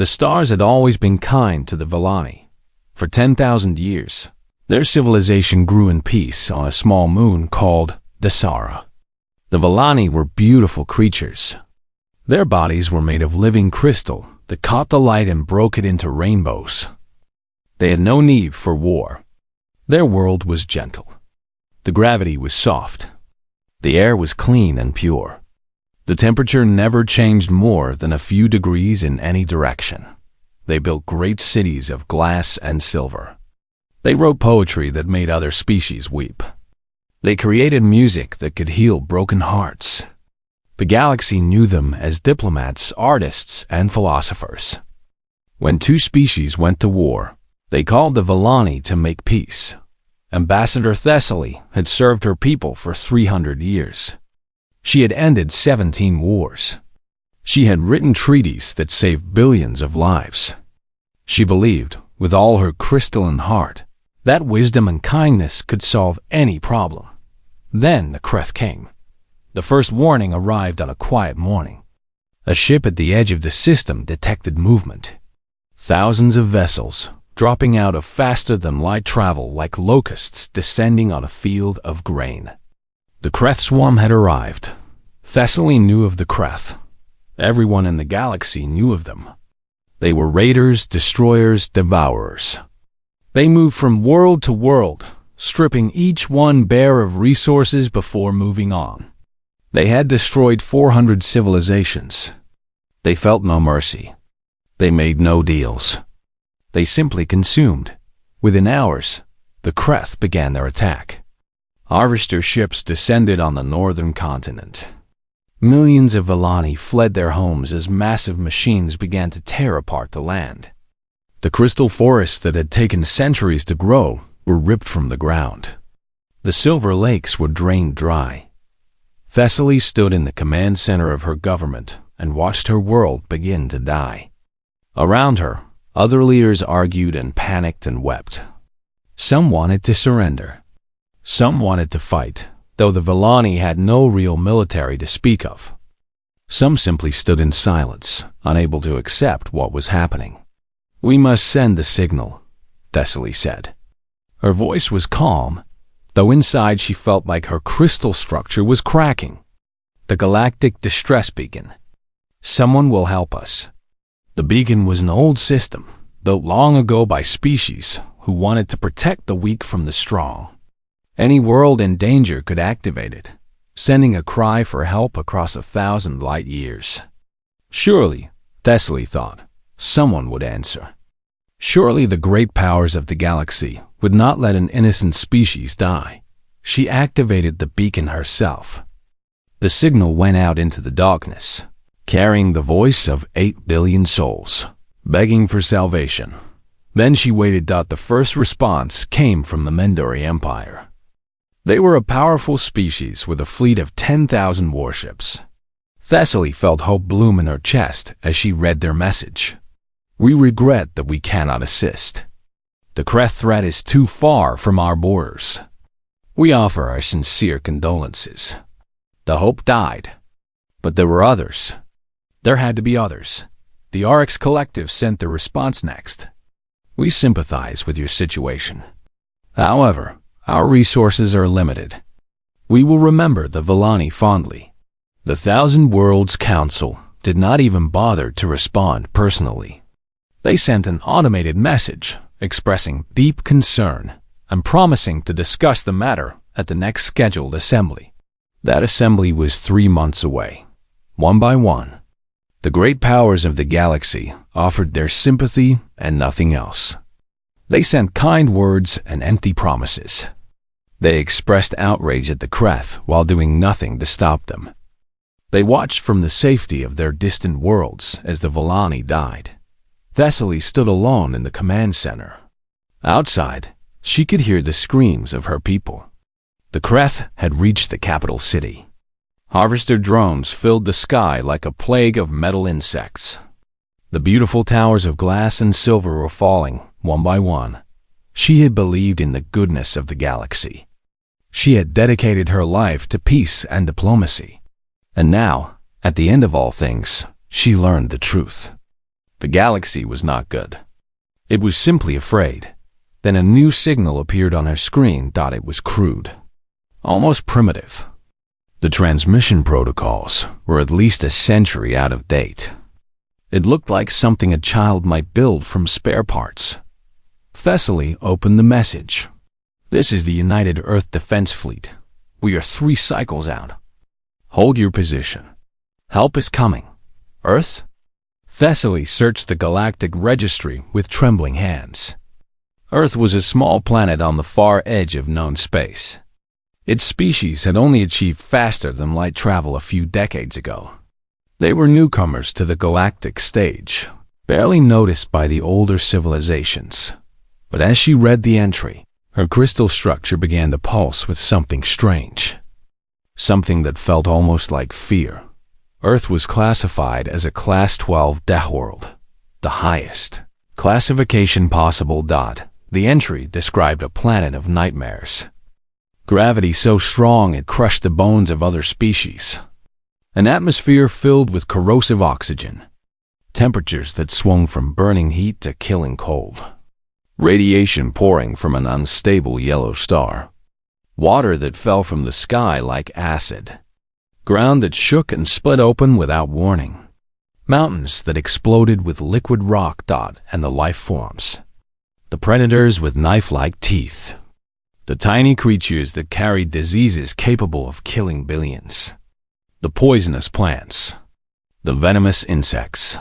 The stars had always been kind to the Vellani. For 10,000 years, their civilization grew in peace on a small moon called Dasara. The Vellani were beautiful creatures. Their bodies were made of living crystal that caught the light and broke it into rainbows. They had no need for war. Their world was gentle. The gravity was soft. The air was clean and pure. The temperature never changed more than a few degrees in any direction. They built great cities of glass and silver. They wrote poetry that made other species weep. They created music that could heal broken hearts. The galaxy knew them as diplomats, artists, and philosophers. When two species went to war, they called the Vellani to make peace. Ambassador Thessaly had served her people for 300 years. She had ended 17 wars. She had written treaties that saved billions of lives. She believed, with all her crystalline heart, that wisdom and kindness could solve any problem. Then the Kreth came. The first warning arrived on a quiet morning. A ship at the edge of the system detected movement. Thousands of vessels, dropping out of faster-than-light travel like locusts descending on a field of grain. The Kreth swarm had arrived. Thessaly knew of the Kreth. Everyone in the galaxy knew of them. They were raiders, destroyers, devourers. They moved from world to world, stripping each one bare of resources before moving on. They had destroyed 400 civilizations. They felt no mercy. They made no deals. They simply consumed. Within hours, the Kreth began their attack. Harvester ships descended on the northern continent. Millions of Vellani fled their homes as massive machines began to tear apart the land. The crystal forests that had taken centuries to grow were ripped from the ground. The silver lakes were drained dry. Thessaly stood in the command center of her government and watched her world begin to die. Around her, other leaders argued and panicked and wept. Some wanted to surrender. Some wanted to fight, though the Vellani had no real military to speak of. Some simply stood in silence, unable to accept what was happening. "We must send the signal," Thessaly said. Her voice was calm, though inside she felt like her crystal structure was cracking. "The Galactic Distress Beacon. Someone will help us." The beacon was an old system, built long ago by species who wanted to protect the weak from the strong. Any world in danger could activate it, sending a cry for help across 1,000 light years. Surely, Thessaly thought, someone would answer. Surely the great powers of the galaxy would not let an innocent species die. She activated the beacon herself. The signal went out into the darkness, carrying the voice of 8 billion souls, begging for salvation. Then she waited. The first response came from the Mendori Empire. They were a powerful species with a fleet of 10,000 warships. Thessaly felt hope bloom in her chest as she read their message. "We regret that we cannot assist. The Kreth threat is too far from our borders. We offer our sincere condolences." The hope died. But there were others. There had to be others. The Orcs Collective sent their response next. "We sympathize with your situation. However, our resources are limited. We will remember the Vellani fondly." The Thousand Worlds Council did not even bother to respond personally. They sent an automated message expressing deep concern and promising to discuss the matter at the next scheduled assembly. That assembly was 3 months away. One by one, the great powers of the galaxy offered their sympathy and nothing else. They sent kind words and empty promises. They expressed outrage at the Kreth while doing nothing to stop them. They watched from the safety of their distant worlds as the Vellani died. Thessaly stood alone in the command center. Outside, she could hear the screams of her people. The Kreth had reached the capital city. Harvester drones filled the sky like a plague of metal insects. The beautiful towers of glass and silver were falling, one by one. She had believed in the goodness of the galaxy. She had dedicated her life to peace and diplomacy. And now, at the end of all things, she learned the truth. The galaxy was not good. It was simply afraid. Then a new signal appeared on her screen. It was crude, almost primitive. The transmission protocols were at least a century out of date. It looked like something a child might build from spare parts. Thessaly opened the message. "This is the United Earth Defense Fleet. We are 3 cycles out. Hold your position. Help is coming. Earth?" Thessaly searched the galactic registry with trembling hands. Earth was a small planet on the far edge of known space. Its species had only achieved faster than light travel a few decades ago. They were newcomers to the galactic stage, barely noticed by the older civilizations. But as she read the entry, her crystal structure began to pulse with something strange. Something that felt almost like fear. Earth was classified as a Class 12 death world, the highest classification possible. The entry described a planet of nightmares. Gravity so strong it crushed the bones of other species. An atmosphere filled with corrosive oxygen. Temperatures that swung from burning heat to killing cold. Radiation pouring from an unstable yellow star. Water that fell from the sky like acid. Ground that shook and split open without warning. Mountains that exploded with liquid rock. And the life forms. The predators with knife-like teeth. The tiny creatures that carried diseases capable of killing billions. The poisonous plants. The venomous insects.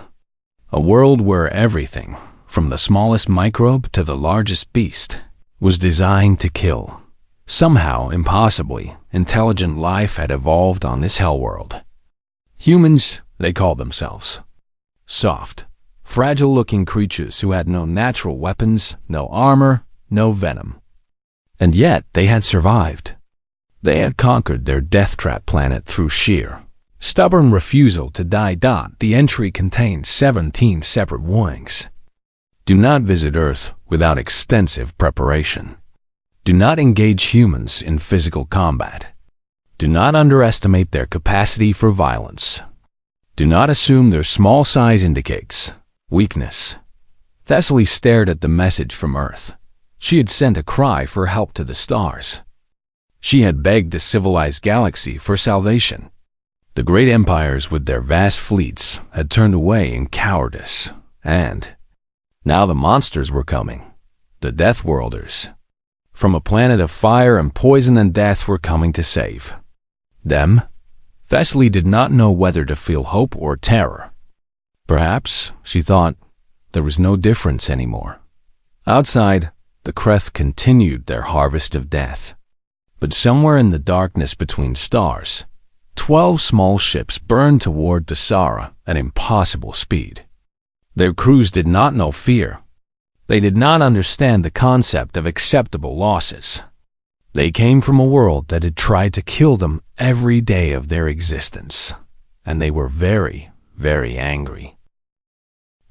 A world where everything, from the smallest microbe to the largest beast, was designed to kill. Somehow, impossibly, intelligent life had evolved on this hell world. Humans, they called themselves. Soft, fragile-looking creatures who had no natural weapons, no armor, no venom. And yet they had survived. They had conquered their death-trap planet through sheer, stubborn refusal to die. The entry contained 17 separate warnings. Do not visit Earth without extensive preparation. Do not engage humans in physical combat. Do not underestimate their capacity for violence. Do not assume their small size indicates weakness. Thessaly stared at the message from Earth. She had sent a cry for help to the stars. She had begged the civilized galaxy for salvation. The great empires with their vast fleets had turned away in cowardice, and now the monsters were coming. The Deathworlders, from a planet of fire and poison and death, were coming to save them. Thessaly did not know whether to feel hope or terror. Perhaps, she thought, there was no difference anymore. Outside, the Kreth continued their harvest of death. But somewhere in the darkness between stars, 12 small ships burned toward Dasara at impossible speed. Their crews did not know fear. They did not understand the concept of acceptable losses. They came from a world that had tried to kill them every day of their existence, and they were very, very angry.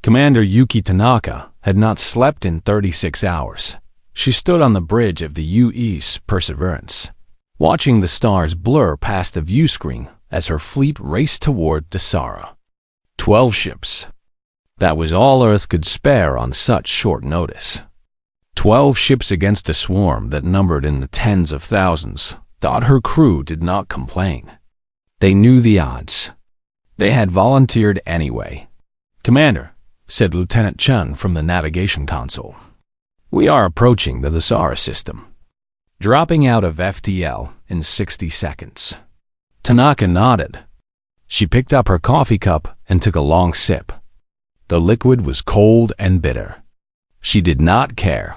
Commander Yuki Tanaka had not slept in 36 hours. She stood on the bridge of the UE's Perseverance, watching the stars blur past the view screen as her fleet raced toward Dasara. 12 ships. That was all Earth could spare on such short notice. 12 ships against a swarm that numbered in the tens of thousands. Her crew did not complain. They knew the odds. They had volunteered anyway. "Commander," said Lieutenant Chun from the navigation console, "we are approaching the Dasara system. Dropping out of FTL in 60 seconds. Tanaka nodded. She picked up her coffee cup and took a long sip. The liquid was cold and bitter. She did not care.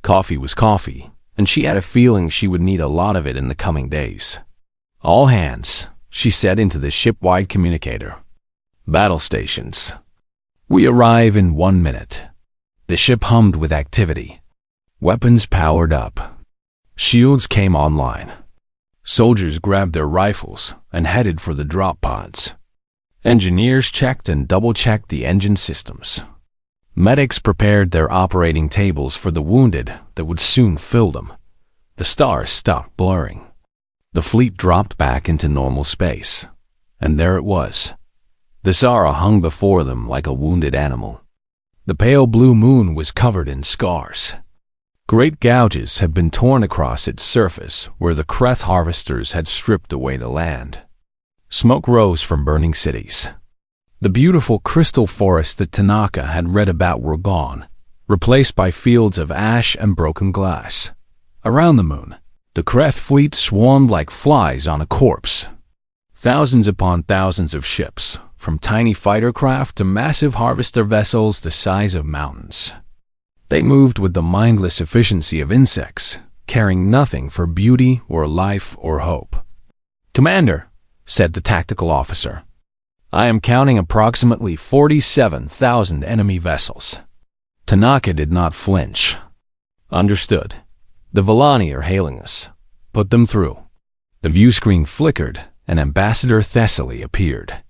Coffee was coffee, and she had a feeling she would need a lot of it in the coming days. "All hands," she said into the ship-wide communicator. "Battle stations. We arrive in 1 minute." The ship hummed with activity. Weapons powered up. Shields came online. Soldiers grabbed their rifles and headed for the drop pods. Engineers checked and double-checked the engine systems. Medics prepared their operating tables for the wounded that would soon fill them. The stars stopped blurring. The fleet dropped back into normal space. And there it was. The Sara hung before them like a wounded animal. The pale blue moon was covered in scars. Great gouges had been torn across its surface where the Kreth harvesters had stripped away the land. Smoke rose from burning cities. The beautiful crystal forests that Tanaka had read about were gone, replaced by fields of ash and broken glass. Around the moon, the Kreth fleet swarmed like flies on a corpse. Thousands upon thousands of ships, from tiny fighter craft to massive harvester vessels the size of mountains. They moved with the mindless efficiency of insects, caring nothing for beauty or life or hope. "Commander," said the tactical officer, "I am counting approximately 47,000 enemy vessels." Tanaka did not flinch. "Understood. The Villani are hailing us. Put them through." The view screen flickered, and Ambassador Thessaly appeared.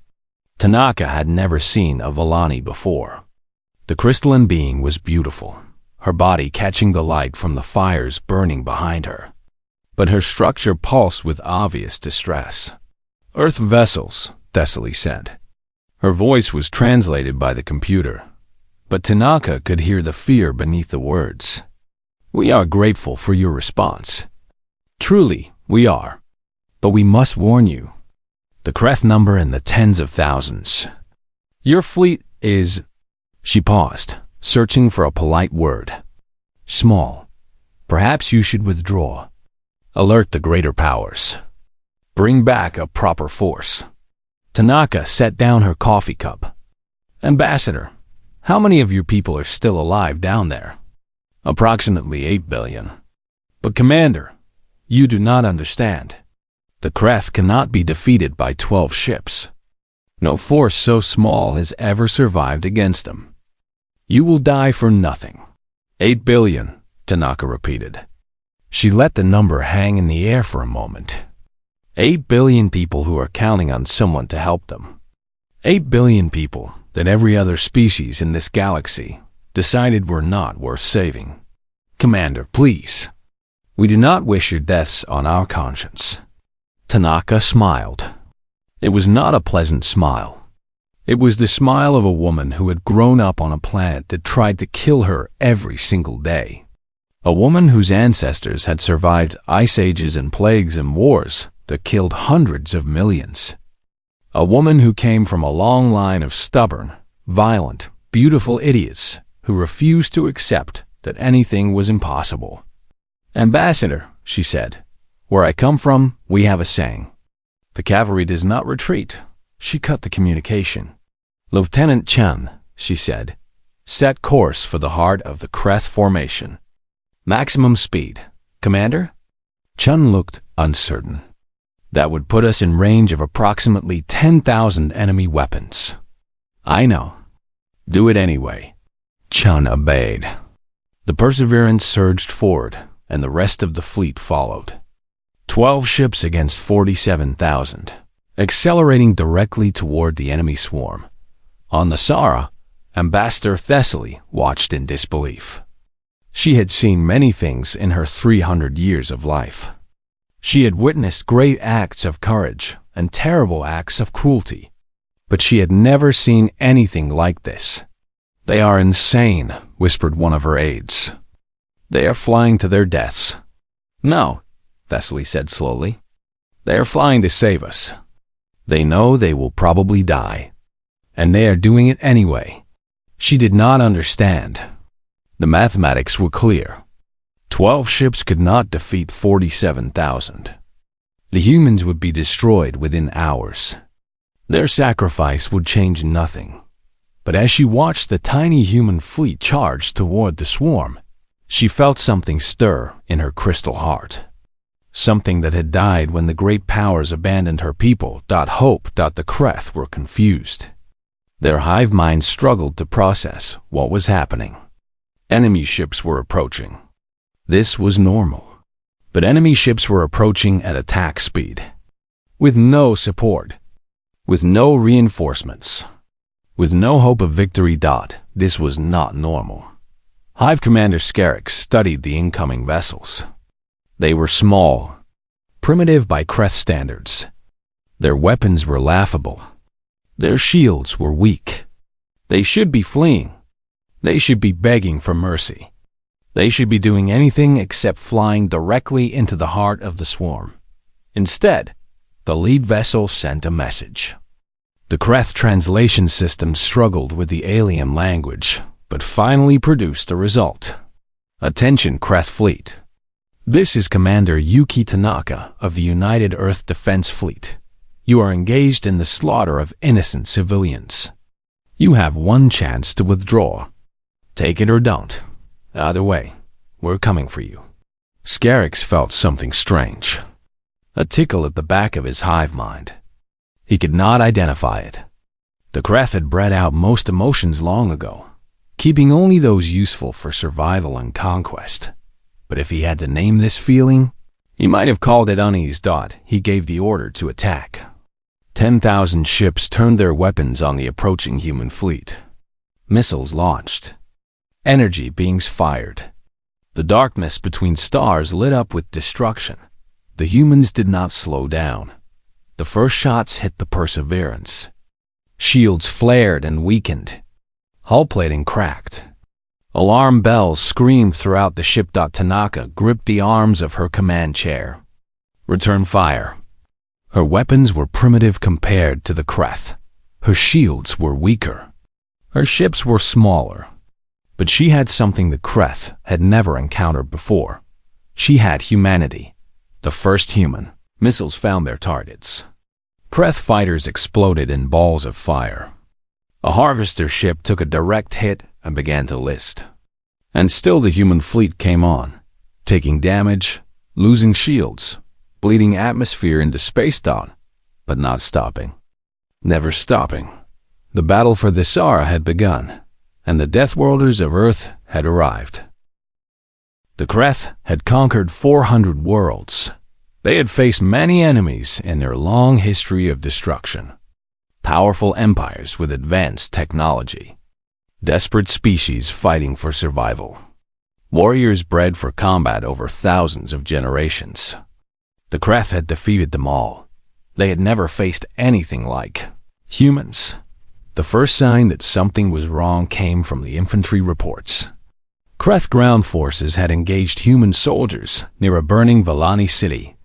Tanaka had never seen a Villani before. The crystalline being was beautiful, her body catching the light from the fires burning behind her. But her structure pulsed with obvious distress. "Earth vessels," Thessaly said. Her voice was translated by the computer, but Tanaka could hear the fear beneath the words. "We are grateful for your response. Truly, we are. But we must warn you. The Kreth number in the tens of thousands. Your fleet is—" She paused, searching for a polite word. "Small. Perhaps you should withdraw. Alert the greater powers. Bring back a proper force." Tanaka set down her coffee cup. "Ambassador, how many of your people are still alive down there?" "Approximately 8 billion. But Commander, you do not understand. The Kreth cannot be defeated by 12 ships. No force so small has ever survived against them. You will die for nothing." 8 billion, Tanaka repeated. She let the number hang in the air for a moment. 8 billion people who are counting on someone to help them. 8 billion people that every other species in this galaxy decided were not worth saving. "Commander, please. We do not wish your deaths on our conscience." Tanaka smiled. It was not a pleasant smile. It was the smile of a woman who had grown up on a planet that tried to kill her every single day. A woman whose ancestors had survived ice ages and plagues and wars that killed hundreds of millions. A woman who came from a long line of stubborn, violent, beautiful idiots who refused to accept that anything was impossible. "Ambassador," she said, "where I come from, we have a saying. The cavalry does not retreat." She cut the communication. "Lieutenant Chen," she said, "set course for the heart of the Kreth formation. Maximum speed. Commander?" Chen looked uncertain. "That would put us in range of approximately 10,000 enemy weapons." "I know. Do it anyway." Chen obeyed. The Perseverance surged forward, and the rest of the fleet followed. 12 ships against 47,000, accelerating directly toward the enemy swarm. On the Sara, Ambassador Thessaly watched in disbelief. She had seen many things in her 300 years of life. She had witnessed great acts of courage and terrible acts of cruelty, but she had never seen anything like this. "They are insane," whispered one of her aides. "They are flying to their deaths." "No," Thessaly said slowly. "They are flying to save us. They know they will probably die, and they are doing it anyway." She did not understand. The mathematics were clear. 12 ships could not defeat 47,000. The humans would be destroyed within hours. Their sacrifice would change nothing. But as she watched the tiny human fleet charge toward the swarm, she felt something stir in her crystal heart. Something that had died when the great powers abandoned her people. Hope. The Kreth were confused. Their hive minds struggled to process what was happening. Enemy ships were approaching. This was normal. But enemy ships were approaching at attack speed. With no support. With no reinforcements. With no hope of victory. This was not normal. Hive Commander Scarix studied the incoming vessels. They were small, primitive by Kreth standards. Their weapons were laughable. Their shields were weak. They should be fleeing. They should be begging for mercy. They should be doing anything except flying directly into the heart of the swarm. Instead, the lead vessel sent a message. The Kreth translation system struggled with the alien language, but finally produced a result. Attention, Kreth Fleet. This is Commander Yuki Tanaka of the United Earth Defense Fleet. You are engaged in the slaughter of innocent civilians. You have one chance to withdraw. Take it or don't. Either way, we're coming for you. Scarix felt something strange. A tickle at the back of his hive mind. He could not identify it. The Kreth had bred out most emotions long ago, keeping only those useful for survival and conquest. But if he had to name this feeling, he might have called it unease. He gave the order to attack. 10,000 ships turned their weapons on the approaching human fleet. Missiles launched. Energy beams fired. The darkness between stars lit up with destruction. The humans did not slow down. The first shots hit the Perseverance. Shields flared and weakened. Hull plating cracked. Alarm bells screamed throughout the ship. Tanaka gripped the arms of her command chair. Return fire. Her weapons were primitive compared to the Kreth. Her shields were weaker. Her ships were smaller. But she had something the Kreth had never encountered before. She had humanity. The first human. Missiles found their targets. Kreth fighters exploded in balls of fire. A harvester ship took a direct hit and began to list. And still the human fleet came on, taking damage, losing shields, bleeding atmosphere into space, but not stopping. Never stopping. The battle for Thesara had begun, and the Deathworlders of Earth had arrived. The Kreth had conquered 400 worlds. They had faced many enemies in their long history of destruction. Powerful empires with advanced technology. Desperate species fighting for survival. Warriors bred for combat over thousands of generations. The Kreth had defeated them all. They had never faced anything like humans. The first sign that something was wrong came from the infantry reports. Kreth ground forces had engaged human soldiers near a burning Vallani city.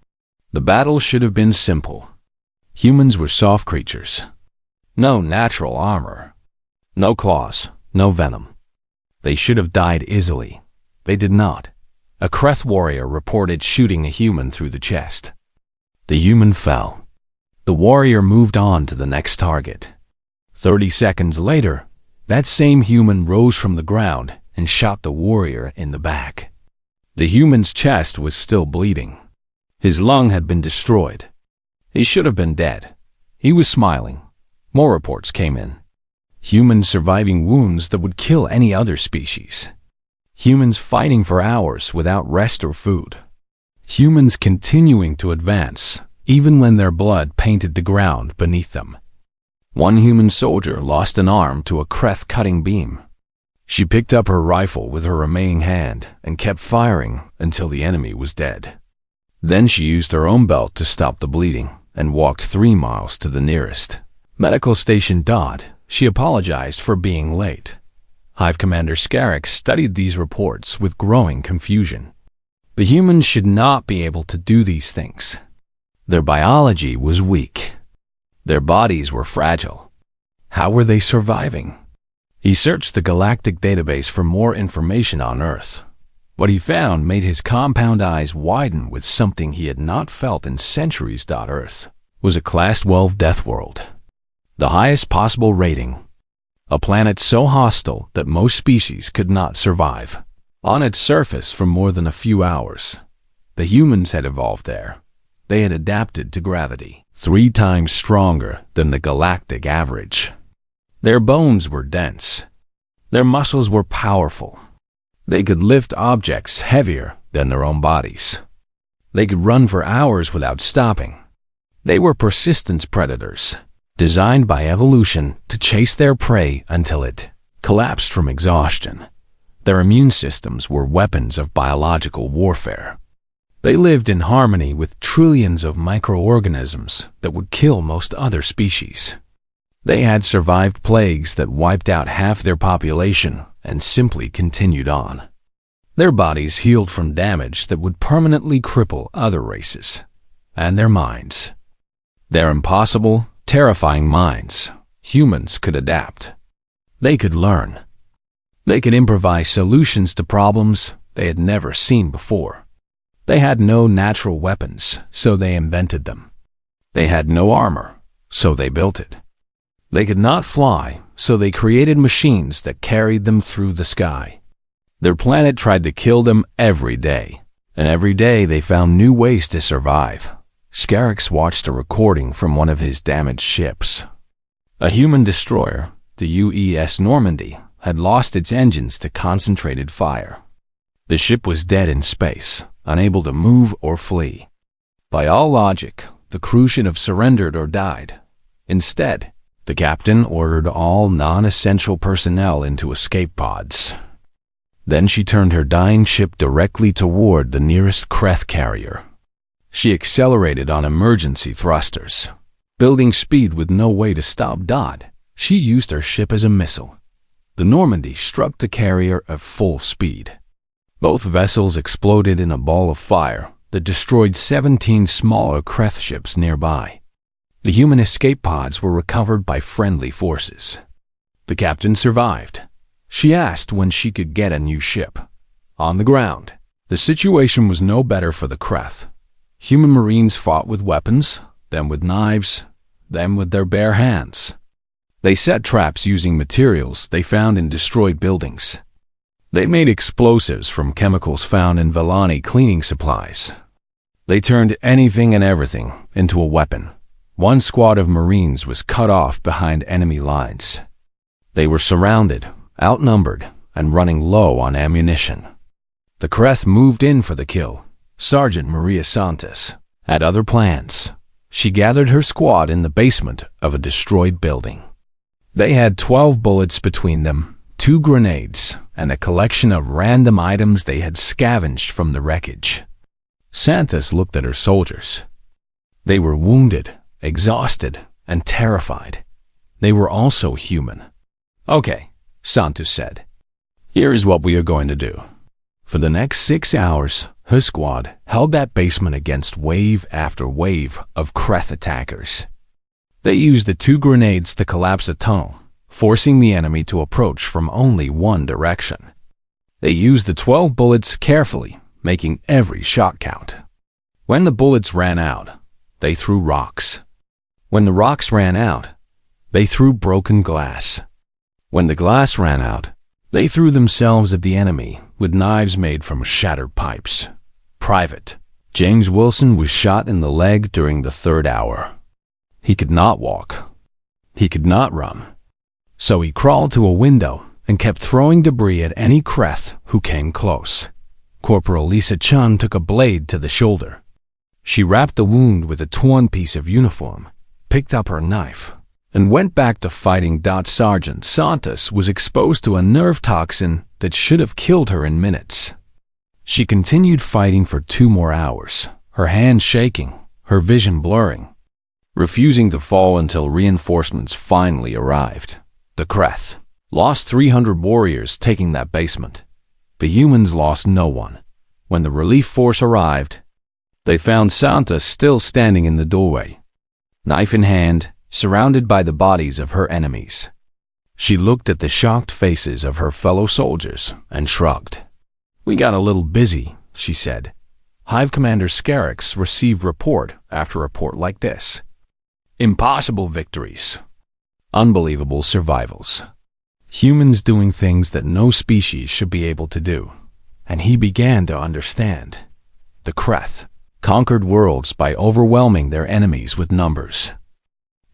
The battle should have been simple. Humans were soft creatures. No natural armor. No claws, no venom. They should have died easily. They did not. A Kreth warrior reported shooting a human through the chest. The human fell. The warrior moved on to the next target. 30 seconds later, that same human rose from the ground and shot the warrior in the back. The human's chest was still bleeding. His lung had been destroyed. He should have been dead. He was smiling. More reports came in. Humans surviving wounds that would kill any other species. Humans fighting for hours without rest or food. Humans continuing to advance, even when their blood painted the ground beneath them. One human soldier lost an arm to a Kreth cutting beam. She picked up her rifle with her remaining hand and kept firing until the enemy was dead. Then she used her own belt to stop the bleeding and walked 3 miles to the nearest medical station. She apologized for being late. Hive Commander Scarix studied these reports with growing confusion. The humans should not be able to do these things. Their biology was weak. Their bodies were fragile. How were they surviving? He searched the galactic database for more information on Earth. What he found made his compound eyes widen with something he had not felt in centuries. Earth was a Class 12 death world. The highest possible rating. A planet so hostile that most species could not survive on its surface for more than a few hours. The humans had evolved there. They had adapted to gravity, 3 times stronger than the galactic average. Their bones were dense. Their muscles were powerful. They could lift objects heavier than their own bodies. They could run for hours without stopping. They were persistence predators, designed by evolution to chase their prey until it collapsed from exhaustion. Their immune systems were weapons of biological warfare. They lived in harmony with trillions of microorganisms that would kill most other species. They had survived plagues that wiped out half their population and simply continued on. Their bodies healed from damage that would permanently cripple other races, and their minds. Their impossible, terrifying minds, humans could adapt. They could learn. They could improvise solutions to problems they had never seen before. They had no natural weapons, so they invented them. They had no armor, so they built it. They could not fly, so they created machines that carried them through the sky. Their planet tried to kill them every day, and every day they found new ways to survive. Scarix watched a recording from one of his damaged ships. A human destroyer, the UES Normandy, had lost its engines to concentrated fire. The ship was dead in space, unable to move or flee. By all logic, the crew should have surrendered or died. Instead, the captain ordered all non-essential personnel into escape pods. Then she turned her dying ship directly toward the nearest Kreth carrier. She accelerated on emergency thrusters. Building speed with no way to stop Dodd, she used her ship as a missile. The Normandy struck the carrier at full speed. Both vessels exploded in a ball of fire that destroyed 17 smaller Kreth ships nearby. The human escape pods were recovered by friendly forces. The captain survived. She asked when she could get a new ship. On the ground, the situation was no better for the Kreth. Human Marines fought with weapons, then with knives, then with their bare hands. They set traps using materials they found in destroyed buildings. They made explosives from chemicals found in Vellani cleaning supplies. They turned anything and everything into a weapon. One squad of Marines was cut off behind enemy lines. They were surrounded, outnumbered, and running low on ammunition. The Kreth moved in for the kill. Sergeant Maria Santos had other plans. She gathered her squad in the basement of a destroyed building. They had 12 bullets between them, 2 grenades, and a collection of random items they had scavenged from the wreckage. Santos looked at her soldiers. They were wounded, exhausted, and terrified. They were also human. "Okay," Santos said. "Here is what we are going to do." For the next 6 hours, her squad held that basement against wave after wave of Kreth attackers. They used the 2 grenades to collapse a tunnel, forcing the enemy to approach from only one direction. They used the 12 bullets carefully, making every shot count. When the bullets ran out, they threw rocks. When the rocks ran out, they threw broken glass. When the glass ran out, they threw themselves at the enemy with knives made from shattered pipes. Private James Wilson was shot in the leg during the 3rd hour. He could not walk. He could not run. So he crawled to a window and kept throwing debris at any Kreth who came close. Corporal Lisa Chun took a blade to the shoulder. She wrapped the wound with a torn piece of uniform, picked up her knife, and went back to fighting. Sergeant Santos was exposed to a nerve toxin that should have killed her in minutes. She continued fighting for 2 more hours, her hands shaking, her vision blurring, refusing to fall until reinforcements finally arrived. The Kreth lost 300 warriors taking that basement. The humans lost no one. When the relief force arrived, they found Santos still standing in the doorway, knife in hand, surrounded by the bodies of her enemies. She looked at the shocked faces of her fellow soldiers and shrugged. "We got a little busy," she said. Hive Commander Scarix received report after report like this. Impossible victories. Unbelievable survivals. Humans doing things that no species should be able to do. And he began to understand. The Kreth conquered worlds by overwhelming their enemies with numbers.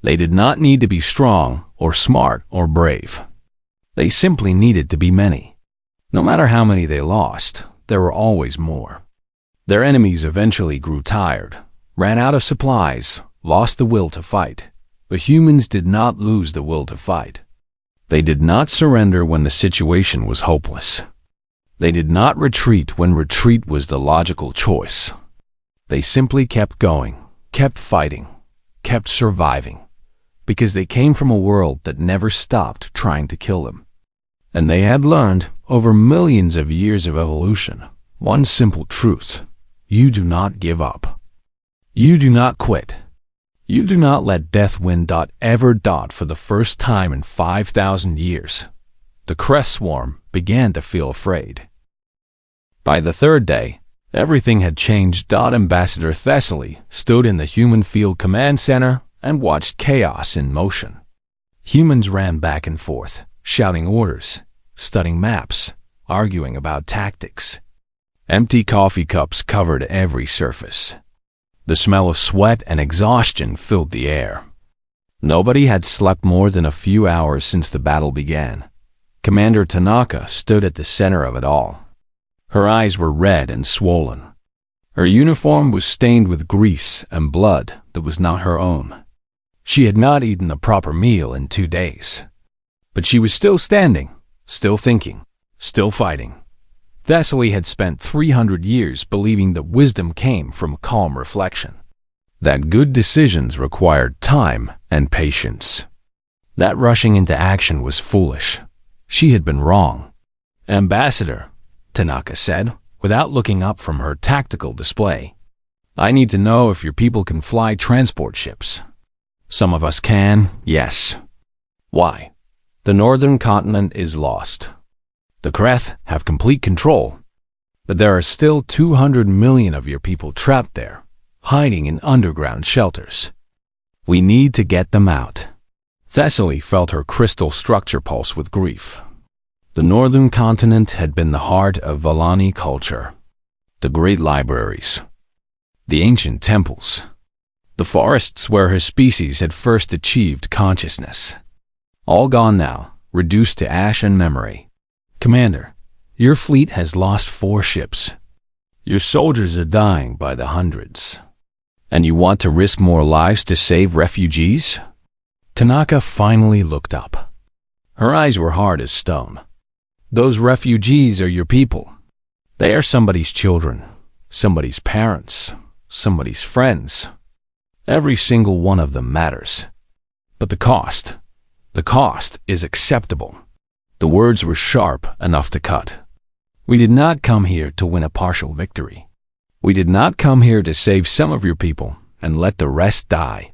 They did not need to be strong or smart or brave. They simply needed to be many. No matter how many they lost, there were always more. Their enemies eventually grew tired, ran out of supplies, lost the will to fight. But humans did not lose the will to fight. They did not surrender when the situation was hopeless. They did not retreat when retreat was the logical choice. They simply kept going, kept fighting, kept surviving. because they came from a world that never stopped trying to kill them. And they had learned, over millions of years of evolution, one simple truth: you do not give up. You do not quit. You do not let death win. Ever. For the first time in 5,000 years, the Creth swarm began to feel afraid. By the third day, everything had changed. Ambassador Thessaly stood in the human field command center and watched chaos in motion. Humans ran back and forth, shouting orders, studying maps, arguing about tactics. Empty coffee cups covered every surface. The smell of sweat and exhaustion filled the air. Nobody had slept more than a few hours since the battle began. Commander Tanaka stood at the center of it all. Her eyes were red and swollen. Her uniform was stained with grease and blood that was not her own. She had not eaten a proper meal in 2 days. But she was still standing, still thinking, still fighting. Thessaly had spent 300 years believing that wisdom came from calm reflection, that good decisions required time and patience. That rushing into action was foolish. She had been wrong. "Ambassador," Tanaka said, without looking up from her tactical display, "I need to know if your people can fly transport ships." "Some of us can, yes." "Why?" "The northern continent is lost. The Creth have complete control, but there are still 200 million of your people trapped there, hiding in underground shelters. We need to get them out." Thessaly felt her crystal structure pulse with grief. The northern continent had been the heart of Valani culture. The great libraries, the ancient temples, the forests where her species had first achieved consciousness. All gone now, reduced to ash and memory. "Commander, your fleet has lost 4 ships. Your soldiers are dying by the hundreds. And you want to risk more lives to save refugees?" Tanaka finally looked up. Her eyes were hard as stone. "Those refugees are your people. They are somebody's children, somebody's parents, somebody's friends. Every single one of them matters. But the cost is acceptable." The words were sharp enough to cut. "We did not come here to win a partial victory. We did not come here to save some of your people and let the rest die.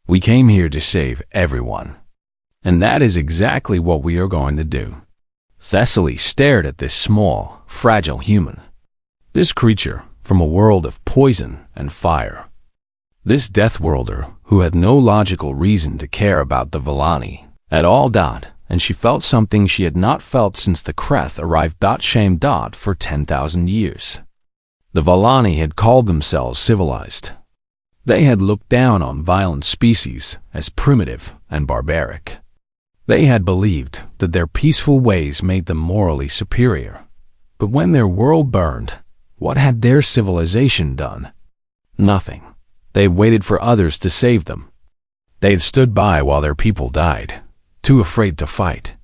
We came here to save everyone. And that is exactly what we are going to do." Thessaly stared at this small, fragile human. This creature from a world of poison and fire. This Deathworlder who had no logical reason to care about the Valani at all. And she felt something she had not felt since the Creth arrived. Shame. For 10,000 years. The Valani had called themselves civilized. They had looked down on violent species as primitive and barbaric. They had believed that their peaceful ways made them morally superior. But when their world burned, what had their civilization done? Nothing. They had waited for others to save them. They had stood by while their people died. Too afraid to fight,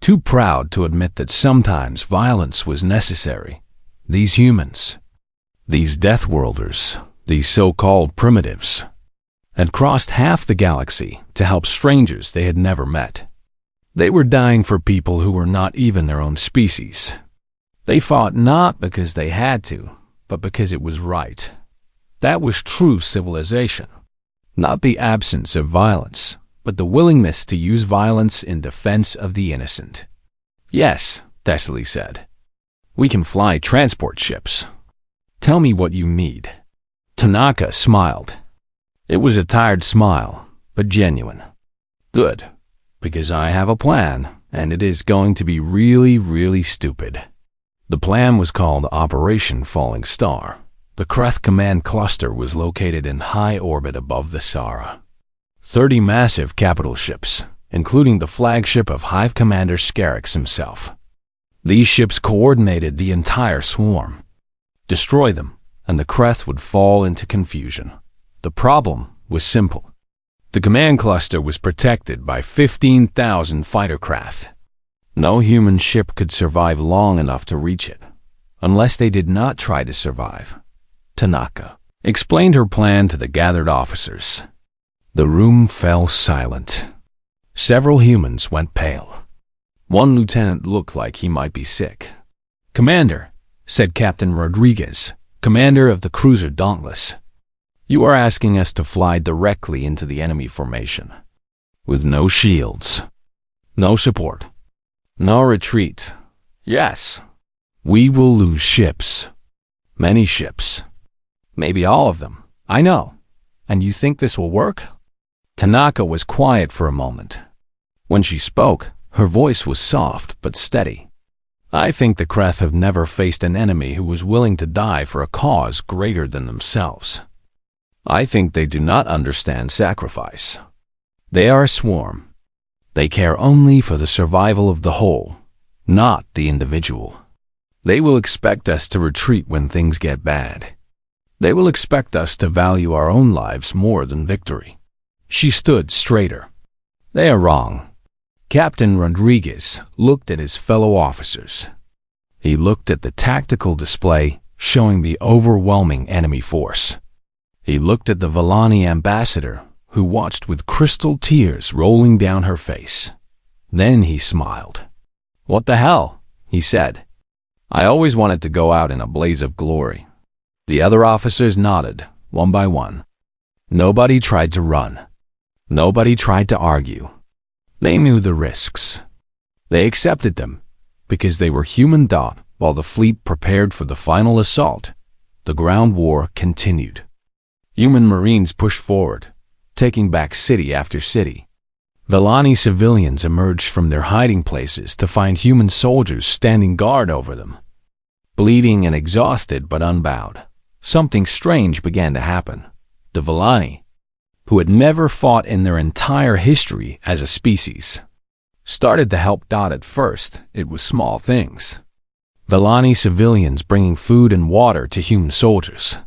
too proud to admit that sometimes violence was necessary. These humans, these Deathworlders, these so-called primitives, had crossed half the galaxy to help strangers they had never met. They were dying for people who were not even their own species. They fought not because they had to, but because it was right. That was true civilization, not the absence of violence, but the willingness to use violence in defense of the innocent. "Yes," Thessaly said. "We can fly transport ships. Tell me what you need." Tanaka smiled. It was a tired smile, but genuine. "Good, because I have a plan, and it is going to be really, really stupid." The plan was called Operation Falling Star. The Creth command cluster was located in high orbit above the Sara. 30 massive capital ships, including the flagship of Hive Commander Scarix himself. These ships coordinated the entire swarm. Destroy them, and the Creth would fall into confusion. The problem was simple. The command cluster was protected by 15,000 fighter craft. No human ship could survive long enough to reach it, unless they did not try to survive. Tanaka explained her plan to the gathered officers. The room fell silent. Several humans went pale. One lieutenant looked like he might be sick. "Commander," said Captain Rodriguez, commander of the cruiser Dauntless, "you are asking us to fly directly into the enemy formation, with no shields, no support, no retreat. Yes, we will lose ships. Many ships. Maybe all of them. I know. And you think this will work?" Tanaka was quiet for a moment. When she spoke, her voice was soft but steady. "I think the Kreth have never faced an enemy who was willing to die for a cause greater than themselves. I think they do not understand sacrifice. They are a swarm. They care only for the survival of the whole, not the individual. They will expect us to retreat when things get bad. They will expect us to value our own lives more than victory." She stood straighter. "They are wrong." Captain Rodriguez looked at his fellow officers. He looked at the tactical display showing the overwhelming enemy force. He looked at the Vellani ambassador, who watched with crystal tears rolling down her face. Then he smiled. "What the hell?" he said. "I always wanted to go out in a blaze of glory." The other officers nodded, one by one. Nobody tried to run. Nobody tried to argue. They knew the risks. They accepted them, because they were human. While the fleet prepared for the final assault, the ground war continued. Human Marines pushed forward, taking back city after city. Vellani civilians emerged from their hiding places to find human soldiers standing guard over them. Bleeding and exhausted but unbowed, something strange began to happen. The Vellani, who had never fought in their entire history as a species, started to help. At first, it was small things. Vellani civilians bringing food and water to human soldiers.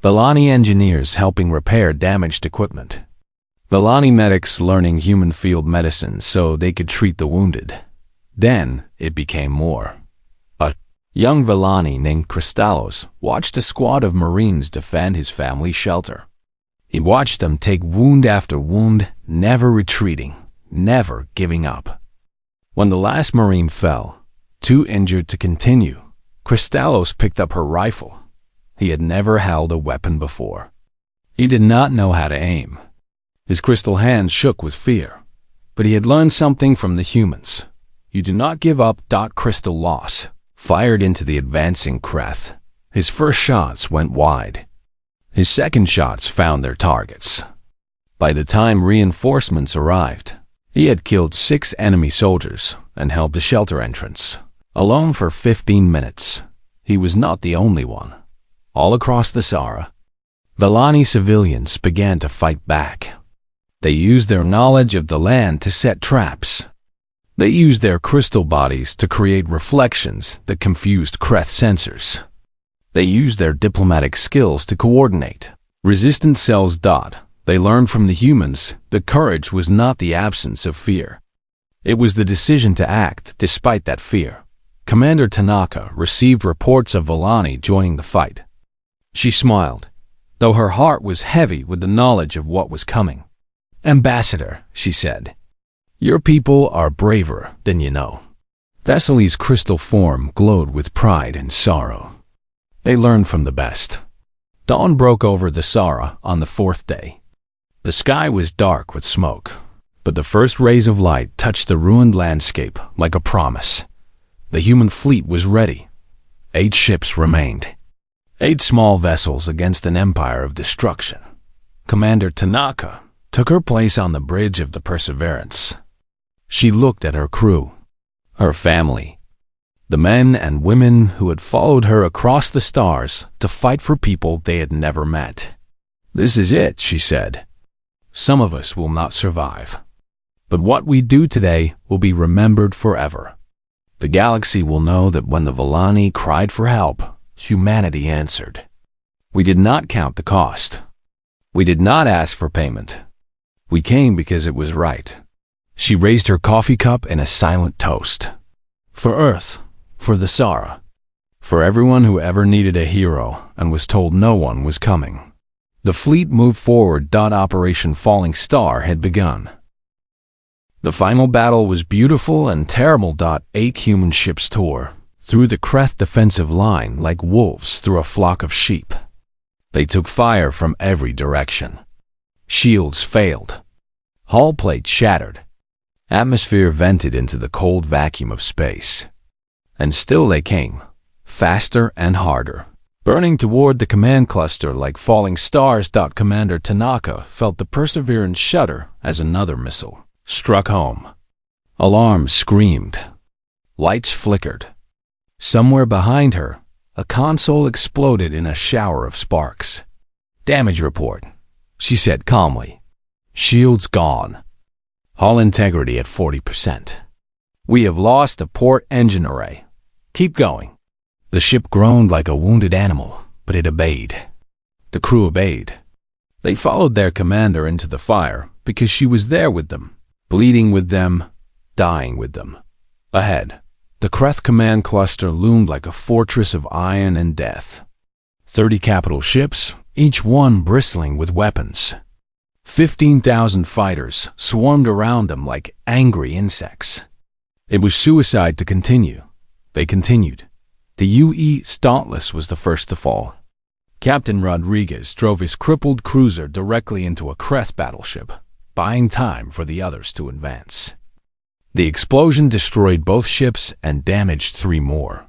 Vellani engineers helping repair damaged equipment. Vellani medics learning human field medicine so they could treat the wounded. Then it became more. A young Vellani named Kristallos watched a squad of Marines defend his family shelter. He watched them take wound after wound, never retreating, never giving up. When the last Marine fell, too injured to continue, Kristallos picked up her rifle. He had never held a weapon before. He did not know how to aim. His crystal hands shook with fear, but he had learned something from the humans. You do not give up. Kristallos fired into the advancing Kreth. His first shots went wide. His second shots found their targets. By the time reinforcements arrived, he had killed 6 enemy soldiers and held the shelter entrance, alone for 15 minutes. He was not the only one. All across the Sahara, Vellani civilians began to fight back. They used their knowledge of the land to set traps. They used their crystal bodies to create reflections that confused Kreth sensors. They used their diplomatic skills to coordinate. Resistant cells. They learned from the humans that courage was not the absence of fear. It was the decision to act despite that fear. Commander Tanaka received reports of Vellani joining the fight. She smiled, though her heart was heavy with the knowledge of what was coming. "Ambassador," she said, "your people are braver than you know." Thessaly's crystal form glowed with pride and sorrow. They learned from the best. Dawn broke over the Sahara on the 4th day. The sky was dark with smoke, but the first rays of light touched the ruined landscape like a promise. The human fleet was ready. 8 ships remained. 8 small vessels against an empire of destruction. Commander Tanaka took her place on the bridge of the Perseverance. She looked at her crew, her family, the men and women who had followed her across the stars to fight for people they had never met. "This is it," she said. "Some of us will not survive. But what we do today will be remembered forever. The galaxy will know that when the Vellani cried for help, humanity answered. We did not count the cost. We did not ask for payment. We came because it was right." She raised her coffee cup in a silent toast. For Earth, for the Sahara, for everyone who ever needed a hero and was told no one was coming. The fleet moved forward. Operation Falling Star had begun. The final battle was beautiful and terrible. 8 human ships tore through the Kreth defensive line like wolves through a flock of sheep. They took fire from every direction. Shields failed. Hull plates shattered. Atmosphere vented into the cold vacuum of space. And still they came, faster and harder, burning toward the command cluster like falling stars. Commander Tanaka felt the Perseverance shudder as another missile struck home. Alarms screamed. Lights flickered. Somewhere behind her, a console exploded in a shower of sparks. "Damage report," she said calmly. "Shields gone. Hull integrity at 40%. We have lost the port engine array. Keep going." The ship groaned like a wounded animal, but it obeyed. The crew obeyed. They followed their commander into the fire because she was there with them, bleeding with them, dying with them. Ahead, the Kreth command cluster loomed like a fortress of iron and death. 30 capital ships, each one bristling with weapons. 15,000 fighters swarmed around them like angry insects. It was suicide to continue. They continued. The UE Dauntless was the first to fall. Captain Rodriguez drove his crippled cruiser directly into a Kreth battleship, buying time for the others to advance. The explosion destroyed both ships and damaged 3 more.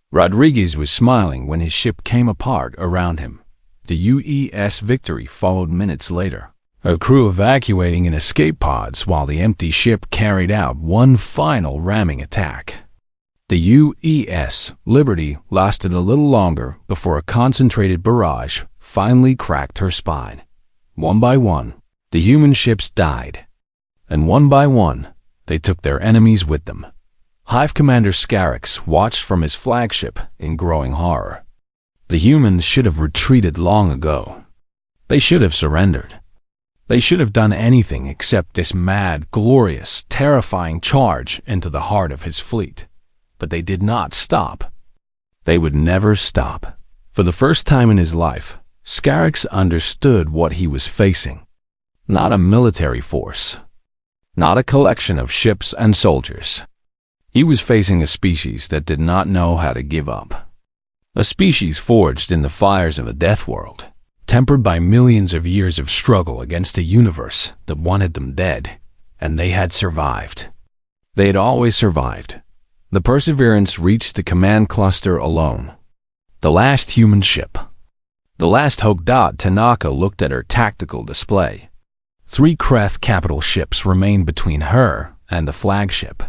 Rodriguez was smiling when his ship came apart around him. The UES Victory followed minutes later, her crew evacuating in escape pods while the empty ship carried out one final ramming attack. The UES Liberty lasted a little longer before a concentrated barrage finally cracked her spine. One by one, the human ships died, and one by one, they took their enemies with them. Hive Commander Scarix watched from his flagship in growing horror. The humans should have retreated long ago. They should have surrendered. They should have done anything except this mad, glorious, terrifying charge into the heart of his fleet. But they did not stop. They would never stop. For the first time in his life, Scarix understood what he was facing. Not a military force. Not a collection of ships and soldiers. He was facing a species that did not know how to give up. A species forged in the fires of a death world, tempered by millions of years of struggle against a universe that wanted them dead, and they had survived. They had always survived. The Perseverance reached the command cluster alone. The last human ship. The last hope. Tanaka looked at her tactical display. 3 Kreth capital ships remained between her and the flagship.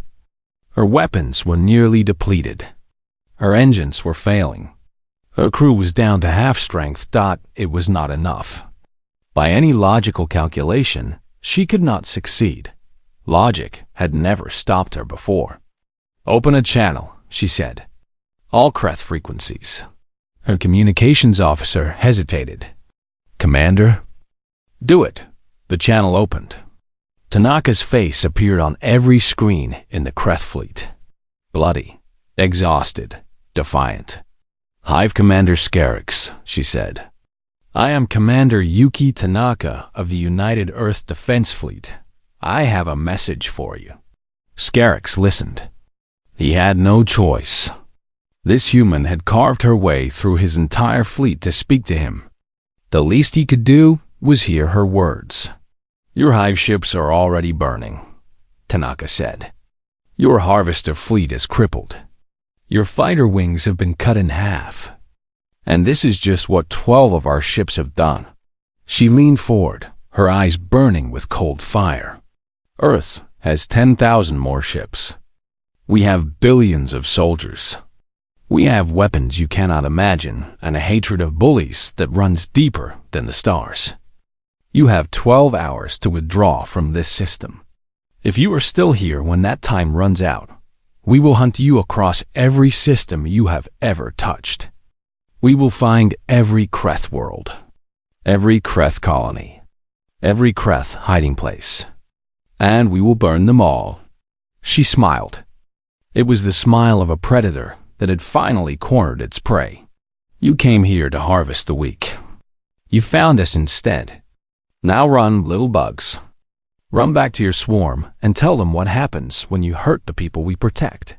Her weapons were nearly depleted. Her engines were failing. Her crew was down to half strength. It was not enough. By any logical calculation, she could not succeed. Logic had never stopped her before. "Open a channel," she said. "All Kreth frequencies." Her communications officer hesitated. "Commander?" "Do it." The channel opened. Tanaka's face appeared on every screen in the Kreth fleet. Bloody, exhausted, defiant. "Hive Commander Scarix," she said. "I am Commander Yuki Tanaka of the United Earth Defense Fleet. I have a message for you." Scarix listened. He had no choice. This human had carved her way through his entire fleet to speak to him. The least he could do was hear her words. "Your hive ships are already burning," Tanaka said. "Your harvester fleet is crippled. Your fighter wings have been cut in half. And this is just what 12 of our ships have done." She leaned forward, her eyes burning with cold fire. "Earth has 10,000 more ships. We have billions of soldiers. We have weapons you cannot imagine and a hatred of bullies that runs deeper than the stars. You have 12 hours to withdraw from this system. If you are still here when that time runs out, we will hunt you across every system you have ever touched. We will find every Kreth world, every Kreth colony, every Kreth hiding place, and we will burn them all." She smiled. It was the smile of a predator that had finally cornered its prey. "You came here to harvest the weak. You found us instead. Now run, little bugs. Run back to your swarm and tell them what happens when you hurt the people we protect."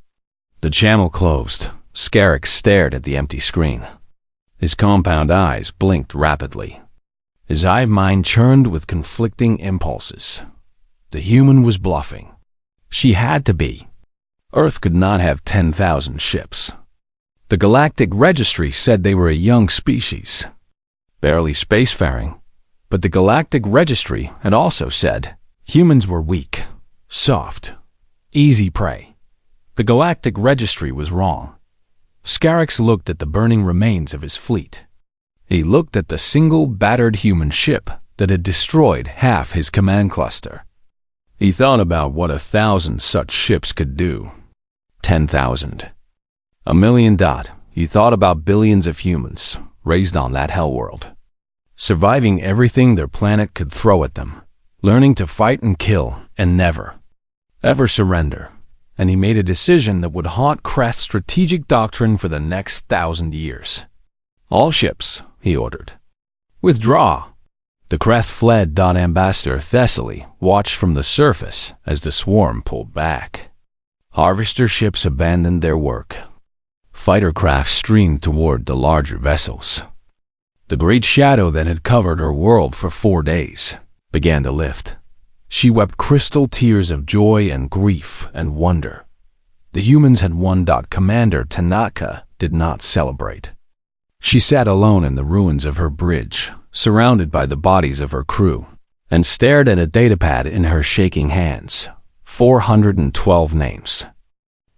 The channel closed. Scarix stared at the empty screen. His compound eyes blinked rapidly. His hive mind churned with conflicting impulses. The human was bluffing. She had to be. Earth could not have 10,000 ships. The Galactic Registry said they were a young species, barely spacefaring, but the Galactic Registry had also said humans were weak, soft, easy prey. The Galactic Registry was wrong. Scarix looked at the burning remains of his fleet. He looked at the single battered human ship that had destroyed half his command cluster. He thought about what 1,000 such ships could do. 10,000. 1,000,000. He thought about billions of humans raised on that hell world, surviving everything their planet could throw at them, learning to fight and kill and never, ever surrender. And he made a decision that would haunt Kreth's strategic doctrine for the next 1,000 years. "All ships," he ordered. "Withdraw." The Kreth fled. Ambassador Thessaly watched from the surface as the swarm pulled back. Harvester ships abandoned their work. Fighter craft streamed toward the larger vessels. The great shadow that had covered her world for 4 days began to lift. She wept crystal tears of joy and grief and wonder. The humans had won. Commander Tanaka did not celebrate. She sat alone in the ruins of her bridge, surrounded by the bodies of her crew, and stared at a datapad in her shaking hands. 412 names.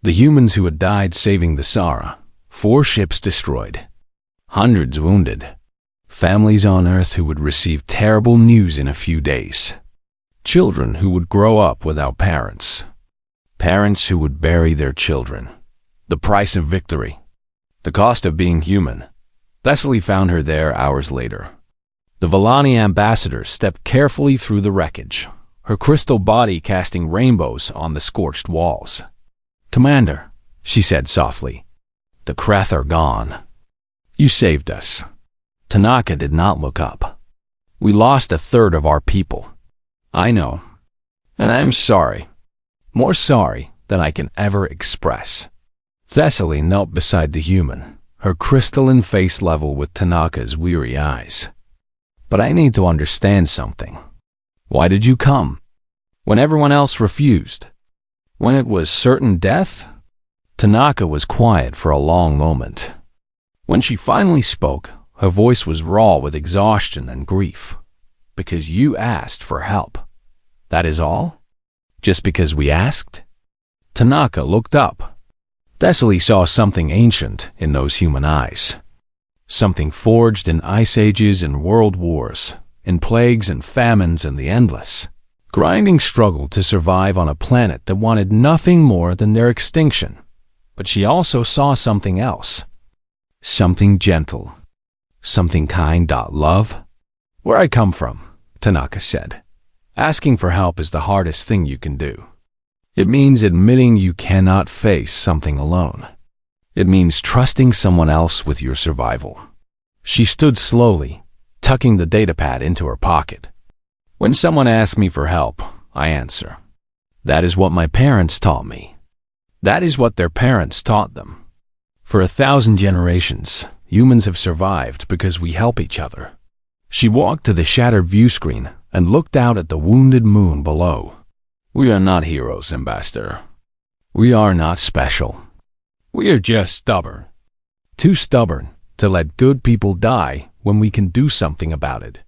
The humans who had died saving the Sara. 4 ships destroyed. Hundreds wounded. Families on Earth who would receive terrible news in a few days. Children who would grow up without parents. Parents who would bury their children. The price of victory. The cost of being human. Thessaly found her there hours later. The Villani ambassador stepped carefully through the wreckage, her crystal body casting rainbows on the scorched walls. "Commander," she said softly, "the Kreth are gone. You saved us." Tanaka did not look up. "We lost 1/3 of our people." "I know, and I'm sorry. More sorry than I can ever express." Thessaly knelt beside the human, her crystalline face level with Tanaka's weary eyes. "But I need to understand something. Why did you come? When everyone else refused? When it was certain death?" Tanaka was quiet for a long moment. When she finally spoke, her voice was raw with exhaustion and grief. "Because you asked for help. That is all? Just because we asked?" Tanaka looked up. Thessaly saw something ancient in those human eyes. Something forged in ice ages and world wars, in plagues and famines and the endless, grinding struggle to survive on a planet that wanted nothing more than their extinction. But she also saw something else. Something gentle. Something kind. Love? "Where I come from," Tanaka said, "asking for help is the hardest thing you can do. It means admitting you cannot face something alone. It means trusting someone else with your survival." She stood slowly, tucking the datapad into her pocket. "When someone asks me for help, I answer. That is what my parents taught me. That is what their parents taught them. For 1,000 generations, humans have survived because we help each other." She walked to the shattered view screen and looked out at the wounded moon below. "We are not heroes, Ambassador. We are not special. We are just stubborn. Too stubborn to let good people die when we can do something about it."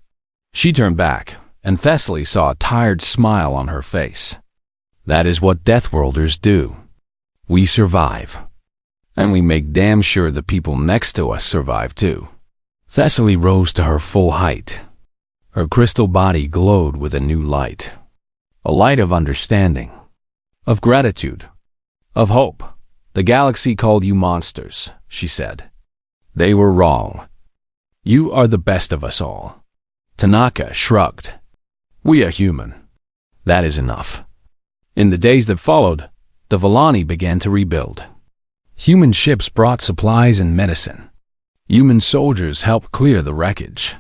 She turned back, and Thessaly saw a tired smile on her face. "That is what Deathworlders do. We survive. And we make damn sure the people next to us survive too." Thessaly rose to her full height. Her crystal body glowed with a new light. A light of understanding, of gratitude, of hope. "The galaxy called you monsters," she said. "They were wrong. You are the best of us all." Tanaka shrugged. "We are human. That is enough." In the days that followed, the Villani began to rebuild. Human ships brought supplies and medicine. Human soldiers helped clear the wreckage.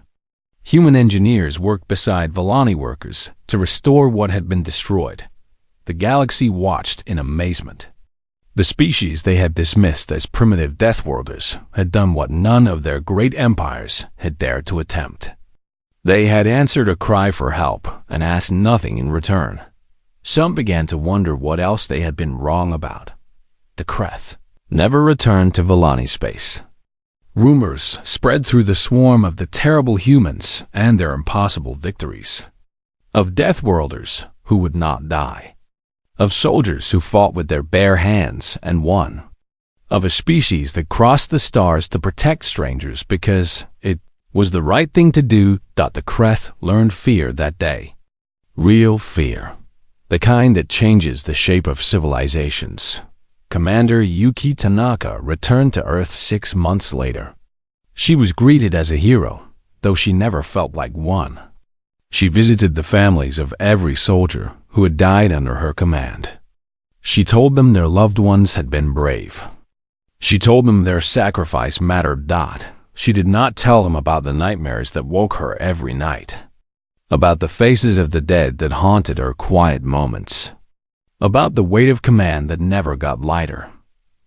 Human engineers worked beside Volani workers to restore what had been destroyed. The galaxy watched in amazement. The species they had dismissed as primitive Deathworlders had done what none of their great empires had dared to attempt. They had answered a cry for help and asked nothing in return. Some began to wonder what else they had been wrong about. The Kreth never returned to Volani space. Rumors spread through the swarm of the terrible humans and their impossible victories. Of Deathworlders who would not die. Of soldiers who fought with their bare hands and won. Of a species that crossed the stars to protect strangers because it was the right thing to do. The Kreth learned fear that day. Real fear. The kind that changes the shape of civilizations. Commander Yuki Tanaka returned to Earth 6 months later. She was greeted as a hero, though she never felt like one. She visited the families of every soldier who had died under her command. She told them their loved ones had been brave. She told them their sacrifice mattered. She did not tell them about the nightmares that woke her every night, about the faces of the dead that haunted her quiet moments, about the weight of command that never got lighter.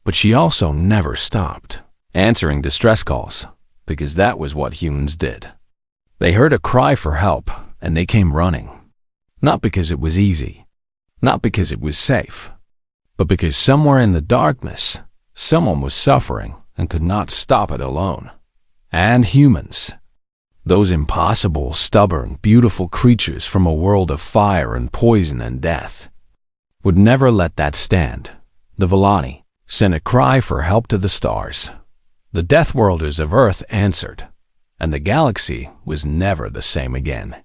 But she also never stopped answering distress calls, because that was what humans did. They heard a cry for help, and they came running. Not because it was easy, not because it was safe, but because somewhere in the darkness, someone was suffering and could not stop it alone. And humans, those impossible, stubborn, beautiful creatures from a world of fire and poison and death, would never let that stand. The Volani sent a cry for help to the stars. The Deathworlders of Earth answered, and the galaxy was never the same again.